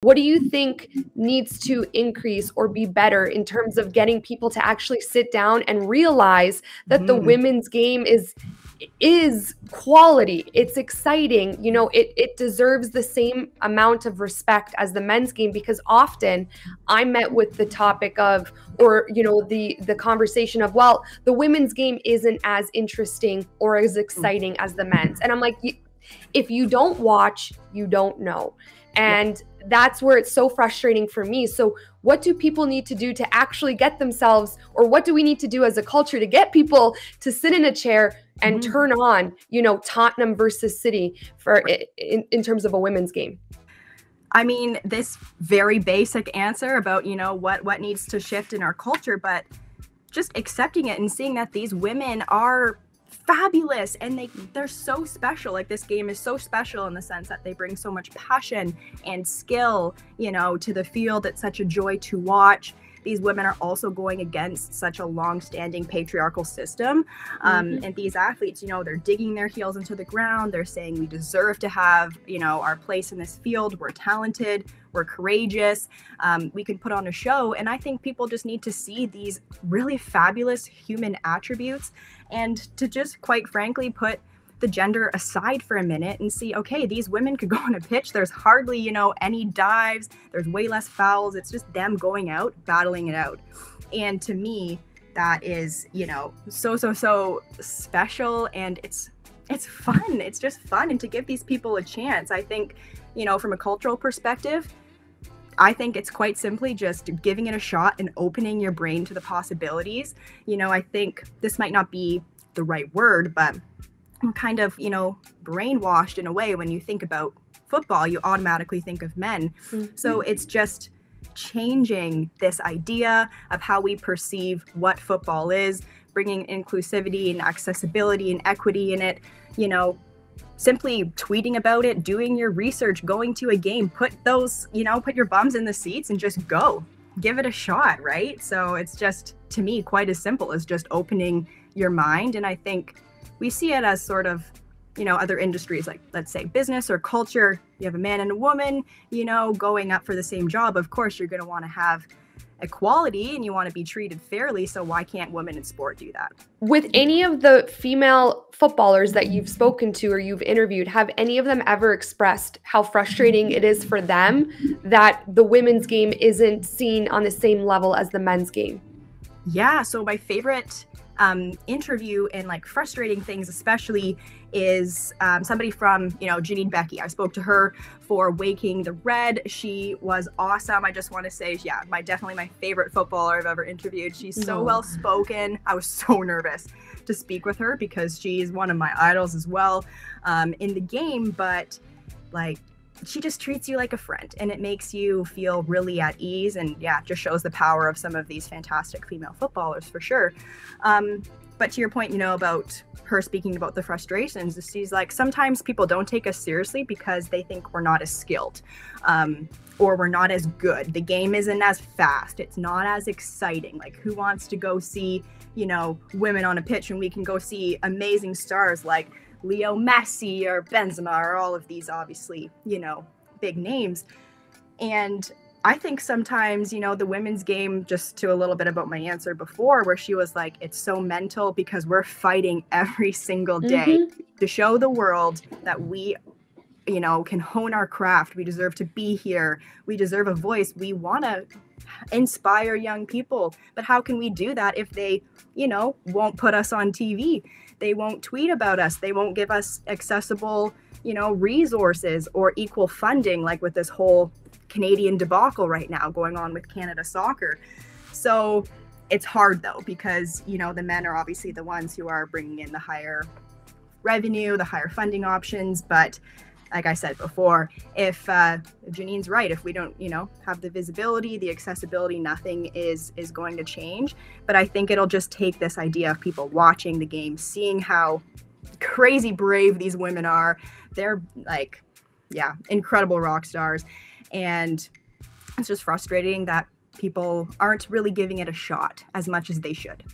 What do you think needs to increase or be better in terms of getting people to actually sit down and realize that the women's game is quality, it's exciting, you know, it deserves the same amount of respect as the men's game? Because often I'm met with the topic of, or you know, the conversation of, well, the women's game isn't as interesting or as exciting as the men's. And I'm like, if you don't watch, you don't know. And that's where it's so frustrating for me. So what do people need to do to actually get themselves, or what do we need to do as a culture to get people to sit in a chair and turn on, you know, Tottenham versus City for in terms of a women's game? I mean, this very basic answer about, you know, what needs to shift in our culture, but just accepting it and seeing that these women are fabulous and they're so special. Like, this game is so special in the sense that they bring so much passion and skill, you know, to the field. It's such a joy to watch. These women are also going against such a long-standing patriarchal system. And these athletes, you know, they're digging their heels into the ground. They're saying we deserve to have, you know, our place in this field. We're talented. We're courageous. We can put on a show. And I think people just need to see these really fabulous human attributes and to just, quite frankly, put the gender aside for a minute and see, okay, these women could go on a pitch. There's hardly, you know, any dives. There's way less fouls. It's just them going out, battling it out. And to me, that is, you know, so special. And it's fun. It's just fun. And to give these people a chance, I think, you know, from a cultural perspective, I think it's quite simply just giving it a shot and opening your brain to the possibilities. You know, I think this might not be the right word, but I'm kind of, you know, brainwashed in a way. When you think about football, you automatically think of men. So it's just changing this idea of how we perceive what football is, bringing inclusivity and accessibility and equity in it, you know, simply tweeting about it, doing your research, going to a game, put those, you know, put your bums in the seats and just go, give it a shot, right? So it's just, to me, quite as simple as just opening your mind. And I think we see it as sort of, you know, other industries, like, let's say, business or culture. You have a man and a woman, you know, going up for the same job. Of course, you're going to want to have equality and you want to be treated fairly. So why can't women in sport do that? With any of the female footballers that you've spoken to or you've interviewed, have any of them ever expressed how frustrating it is for them that the women's game isn't seen on the same level as the men's game? Yeah. So my favorite interview and like frustrating things especially is somebody from, you know, Janine Becky. I spoke to her for Waking the Red. She was awesome. I just want to say, yeah, definitely my favorite footballer I've ever interviewed. She's so well spoken. I was so nervous to speak with her because she's one of my idols as well in the game, but like, she just treats you like a friend and it makes you feel really at ease. And yeah, just shows the power of some of these fantastic female footballers for sure. But to your point, you know, about her speaking about the frustrations, she's like, sometimes people don't take us seriously because they think we're not as skilled or we're not as good. The game isn't as fast. It's not as exciting. Like, who wants to go see, you know, women on a pitch when we can go see amazing stars like Leo Messi or Benzema or all of these, obviously, you know, big names. And I think sometimes, you know, the women's game, just to a little bit about my answer before, where she was like, it's so mental because we're fighting every single day to show the world that we, you know, can hone our craft. We deserve to be here. We deserve a voice. We want to inspire young people. But how can we do that if they, you know, won't put us on TV? They won't tweet about us. They won't give us accessible, you know, resources or equal funding, like with this whole Canadian debacle right now going on with Canada Soccer. So it's hard though, because, you know, the men are obviously the ones who are bringing in the higher revenue, the higher funding options. But like I said before, if Janine's right, if we don't, you know, have the visibility, the accessibility, nothing is going to change. But I think it'll just take this idea of people watching the game, seeing how crazy brave these women are. They're like, yeah, incredible rock stars. And it's just frustrating that people aren't really giving it a shot as much as they should.